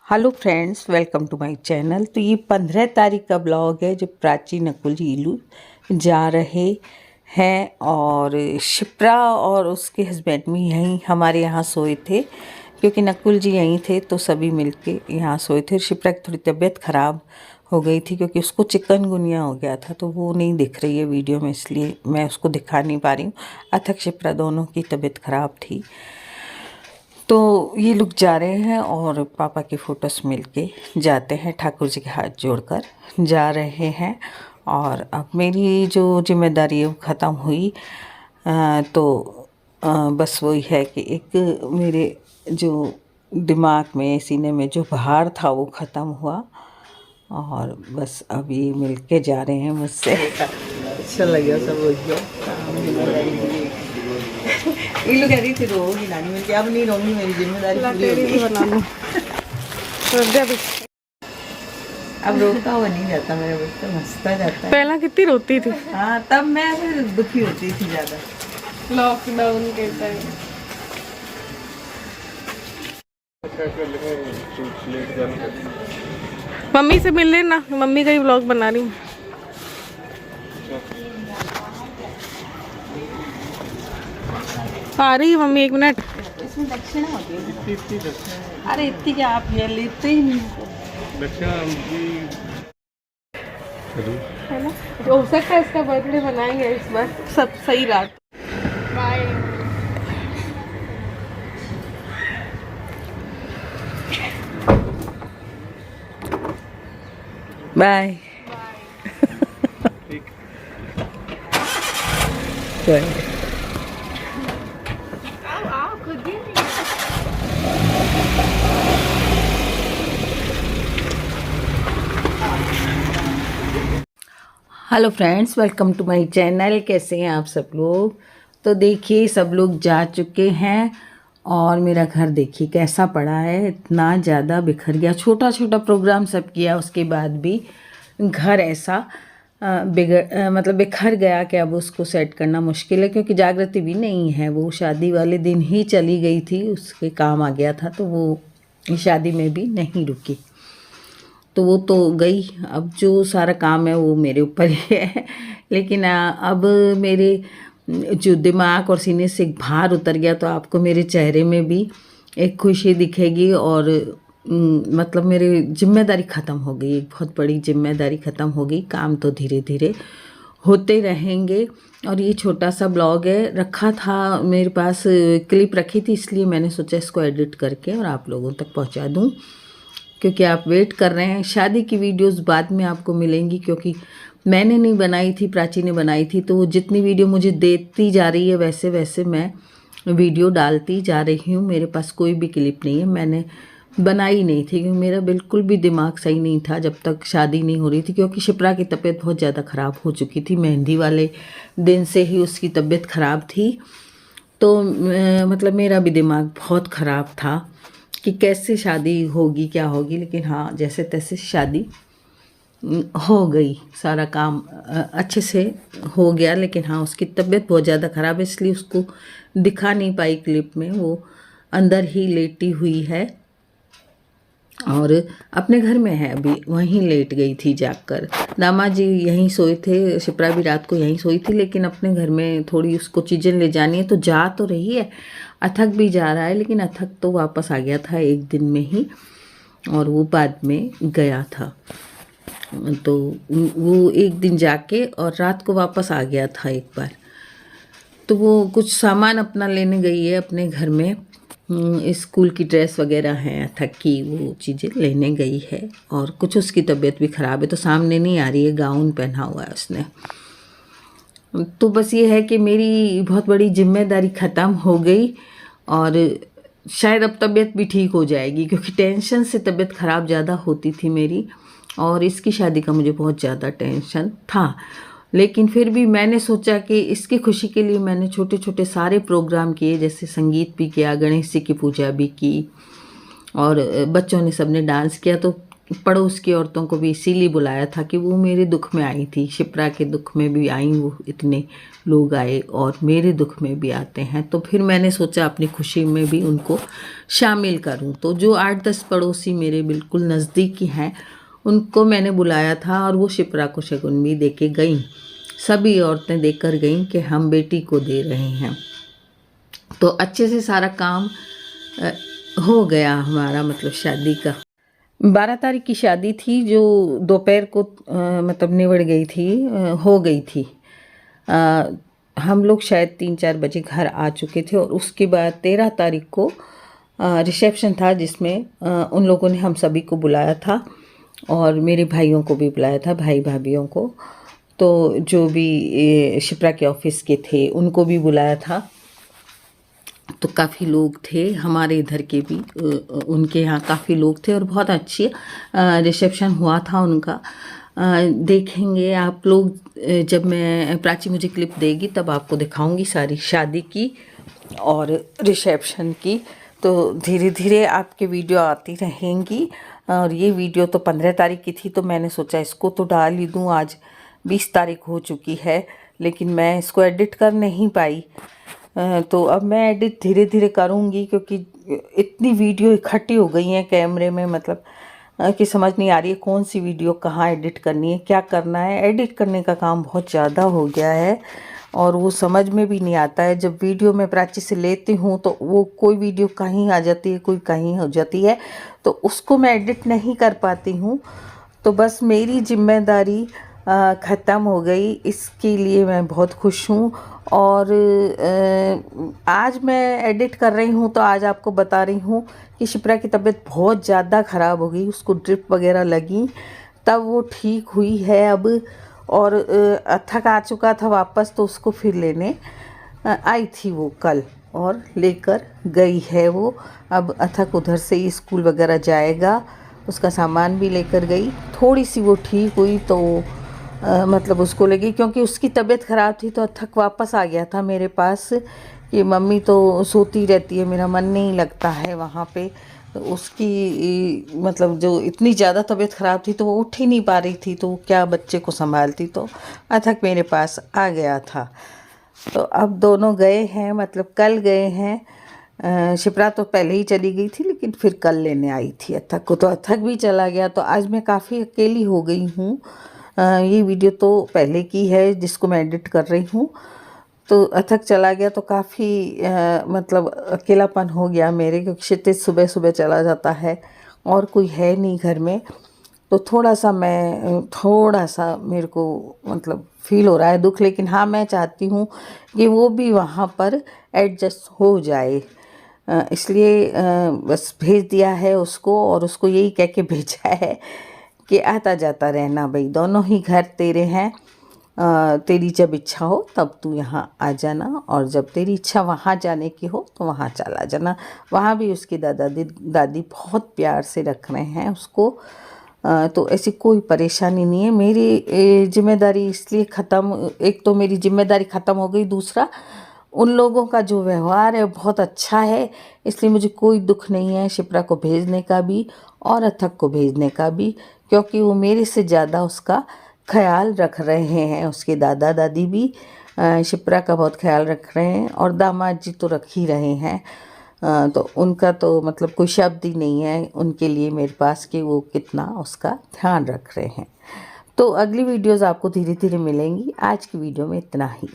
Hello friends, welcome to my channel. तो ये 15 तारीख का ब्लॉग है, जो प्राची नकुल जी इलू जा रहे हैं और शिप्रा और उसके हस्बैंड भी यहीं हमारे यहाँ सोए थे, क्योंकि नकुल जी यहीं थे तो सभी मिलके यहाँ सोए थे। शिप्रा की थोड़ी तबीयत ख़राब हो गई थी क्योंकि उसको चिकनगुनिया हो गया था, तो वो नहीं दिख रही है वीडियो में, इसलिए मैं उसको दिखा नहीं पा रही हूँ। अथक शिप्रा दोनों की तबीयत ख़राब थी। तो ये लोग जा रहे हैं और पापा की फ़ोटोस मिलके जाते हैं, ठाकुर जी के हाथ जोड़कर जा रहे हैं। और अब मेरी जो जिम्मेदारी है वो ख़त्म हुई। बस वही है कि एक मेरे जो दिमाग में, सीने में जो भार था वो ख़त्म हुआ, और बस अब ये मिलके जा रहे हैं मुझसे। अच्छा लगा सब ये लोग कह रही थी रोगी नानी, मैं अब नहीं रहूँगी, मेरी जिम्मेदारी पूरी हो गई। अब रोता हुआ नहीं जाता मेरा बच्चा, हंसता जाता है। पहला कितनी रोती थी। हाँ, तब मैं फिर दुखी होती थी ज़्यादा, लॉकडाउन के टाइम। मम्मी से मिल लेना, मम्मी का ही व्लॉग बना रही हूँ। आ रही है मम्मी, 1 मिनट। इसमें दक्षिणा होती है। अरे इतनी क्या आप ये लेते ही नहीं दक्षिणा है ना। हो सकता है इसका बर्थडे बनाएंगे इस बार, सब सही रात। Bye bye. Hello friends, welcome to my channel. कैसे हैं आप सब लोग? तो देखिए, सब लोग जा चुके हैं और मेरा घर देखिए कैसा पड़ा है, इतना ज़्यादा बिखर गया। छोटा छोटा प्रोग्राम सब किया, उसके बाद भी घर ऐसा मतलब बिखर गया कि अब उसको सेट करना मुश्किल है, क्योंकि जागृति भी नहीं है। वो शादी वाले दिन ही चली गई थी, उसके काम आ गया था, तो वो शादी में भी नहीं रुकी। तो वो तो गई, अब जो सारा काम है वो मेरे ऊपर ही है। लेकिन अब मेरे जो दिमाग और सीने से एक भार उतर गया, तो आपको मेरे चेहरे में भी एक खुशी दिखेगी। और मतलब मेरी जिम्मेदारी ख़त्म हो गई, एक बहुत बड़ी जिम्मेदारी ख़त्म हो गई। काम तो धीरे धीरे होते रहेंगे। और ये छोटा सा ब्लॉग है, रखा था मेरे पास, क्लिप रखी थी, इसलिए मैंने सोचा इसको एडिट करके और आप लोगों तक पहुंचा दूं, क्योंकि आप वेट कर रहे हैं। शादी की वीडियोस बाद में आपको मिलेंगी, क्योंकि मैंने नहीं बनाई थी, प्राची ने बनाई थी। तो जितनी वीडियो मुझे देती जा रही है वैसे वैसे मैं वीडियो डालती जा रही हूँ। मेरे पास कोई भी क्लिप नहीं है, मैंने बनाई नहीं थी, क्योंकि मेरा बिल्कुल भी दिमाग सही नहीं था जब तक शादी नहीं हो रही थी। क्योंकि शिप्रा की तबीयत बहुत ज़्यादा ख़राब हो चुकी थी, मेहंदी वाले दिन से ही उसकी तबीयत ख़राब थी। तो मतलब मेरा भी दिमाग बहुत ख़राब था कि कैसे शादी होगी, क्या होगी। लेकिन हाँ, जैसे तैसे शादी हो गई, सारा काम अच्छे से हो गया। लेकिन हाँ, उसकी तबीयत बहुत ज़्यादा ख़राब है, इसलिए उसको दिखा नहीं पाई क्लिप में। वो अंदर ही लेटी हुई है और अपने घर में है, अभी वहीं लेट गई थी जाकर। दामाद जी यहीं सोए थे, शिप्रा भी रात को यहीं सोई थी, लेकिन अपने घर में थोड़ी उसको चीज़ें ले जानी है, तो जा तो रही है। अथक भी जा रहा है, लेकिन अथक तो वापस आ गया था एक दिन में ही, और वो बाद में गया था। तो वो एक दिन जाके और रात को वापस आ गया था एक बार। तो वो कुछ सामान अपना लेने गई है अपने घर में, स्कूल की ड्रेस वगैरह हैं अथक की, वो चीज़ें लेने गई है। और कुछ उसकी तबीयत भी ख़राब है, तो सामने नहीं आ रही है, गाउन पहना हुआ है उसने। तो बस ये है कि मेरी बहुत बड़ी जिम्मेदारी ख़त्म हो गई, और शायद अब तबीयत भी ठीक हो जाएगी, क्योंकि टेंशन से तबीयत ख़राब ज़्यादा होती थी मेरी, और इसकी शादी का मुझे बहुत ज़्यादा टेंशन था। लेकिन फिर भी मैंने सोचा कि इसकी खुशी के लिए मैंने छोटे छोटे सारे प्रोग्राम किए, जैसे संगीत भी किया, गणेश जी की पूजा भी की, और बच्चों ने सबने डांस किया। तो पड़ोस की औरतों को भी इसीलिए बुलाया था कि वो मेरे दुख में आई थी, शिप्रा के दुख में भी आई, वो इतने लोग आए और मेरे दुख में भी आते हैं। तो फिर मैंने सोचा अपनी खुशी में भी उनको शामिल करूं। तो जो 8-10 पड़ोसी मेरे बिल्कुल नज़दीकी हैं उनको मैंने बुलाया था और वो शिप्रा को शगुन भी दे के गईं। सभी औरतें देकर गईं कि हम बेटी को दे रहे हैं। तो अच्छे से सारा काम हो गया हमारा, मतलब शादी का। 12 तारीख की शादी थी जो दोपहर को मतलब निबड़ गई थी, हो गई थी। हम लोग शायद 3-4 बजे घर आ चुके थे और उसके बाद 13 तारीख को रिसेप्शन था जिसमें उन लोगों ने हम सभी को बुलाया था और मेरे भाइयों को भी बुलाया था, भाई भाभीयों को। तो जो भी शिप्रा के ऑफिस के थे उनको भी बुलाया था। तो काफ़ी लोग थे, हमारे इधर के भी उनके यहाँ काफ़ी लोग थे और बहुत अच्छी रिसेप्शन हुआ था उनका। देखेंगे आप लोग, जब मैं प्राची मुझे क्लिप देगी तब आपको दिखाऊंगी सारी शादी की और रिसेप्शन की। तो धीरे धीरे आपके वीडियो आती रहेंगी। और ये वीडियो तो 15 तारीख की थी तो मैंने सोचा इसको तो डाल ही दूँ। आज 20 तारीख हो चुकी है लेकिन मैं इसको एडिट कर नहीं पाई। तो अब मैं एडिट धीरे धीरे करूँगी क्योंकि इतनी वीडियो इकट्ठी हो गई हैं कैमरे में, मतलब कि समझ नहीं आ रही है कौन सी वीडियो कहाँ एडिट करनी है, क्या करना है। एडिट करने का काम बहुत ज़्यादा हो गया है और वो समझ में भी नहीं आता है। जब वीडियो मैं प्राची से लेती हूँ तो वो कोई वीडियो कहीं आ जाती है, कोई कहीं हो जाती है, तो उसको मैं एडिट नहीं कर पाती हूँ। तो बस मेरी जिम्मेदारी ख़त्म हो गई, इसके लिए मैं बहुत खुश हूँ। और आज मैं एडिट कर रही हूँ तो आज आपको बता रही हूँ कि शिप्रा की तबीयत बहुत ज़्यादा ख़राब हो गई, उसको ड्रिप वगैरह लगी तब वो ठीक हुई है अब। और अथक आ चुका था वापस तो उसको फिर लेने आई थी वो कल और लेकर गई है वो। अब अथक उधर से ही स्कूल वगैरह जाएगा, उसका सामान भी लेकर गई। थोड़ी सी वो ठीक हुई तो मतलब उसको लगी, क्योंकि उसकी तबीयत ख़राब थी तो अथक वापस आ गया था मेरे पास कि मम्मी तो सोती रहती है, मेरा मन नहीं लगता है वहाँ पे। तो उसकी मतलब जो इतनी ज़्यादा तबीयत ख़राब थी तो वो उठ ही नहीं पा रही थी, तो क्या बच्चे को संभालती। तो अथक मेरे पास आ गया था। तो अब दोनों गए हैं, मतलब कल गए हैं। शिप्रा तो पहले ही चली गई थी लेकिन फिर कल लेने आई थी अथक को, तो अथक भी चला गया। तो आज मैं काफ़ी अकेली हो गई हूँ। ये वीडियो तो पहले की है जिसको मैं एडिट कर रही हूँ। तो अथक चला गया तो काफ़ी मतलब अकेलापन हो गया मेरे, क्योंकि क्षितिज सुबह सुबह चला जाता है और कोई है नहीं घर में। तो थोड़ा सा मेरे को मतलब फील हो रहा है दुख। लेकिन हाँ, मैं चाहती हूँ कि वो भी वहाँ पर एडजस्ट हो जाए, इसलिए बस भेज दिया है उसको। और उसको यही कह के भेजा है कि आता जाता रहना भाई, दोनों ही घर तेरे हैं। तेरी जब इच्छा हो तब तू यहाँ आ जाना और जब तेरी इच्छा वहाँ जाने की हो तो वहाँ चला जाना। वहाँ भी उसकी दादी बहुत प्यार से रख रहे हैं उसको। तो ऐसी कोई परेशानी नहीं है। मेरी जिम्मेदारी इसलिए ख़त्म, एक तो मेरी जिम्मेदारी ख़त्म हो गई, दूसरा उन लोगों का जो व्यवहार है बहुत अच्छा है, इसलिए मुझे कोई दुख नहीं है शिप्रा को भेजने का भी और अथक को भेजने का भी, क्योंकि वो मेरे से ज़्यादा उसका ख्याल रख रहे हैं। उसके दादा दादी भी शिप्रा का बहुत ख्याल रख रहे हैं और दामाद जी तो रख ही रहे हैं। तो उनका तो मतलब कोई शब्द ही नहीं है उनके लिए मेरे पास कि वो कितना उसका ध्यान रख रहे हैं। तो अगली वीडियोज़ आपको धीरे धीरे मिलेंगी। आज की वीडियो में इतना ही।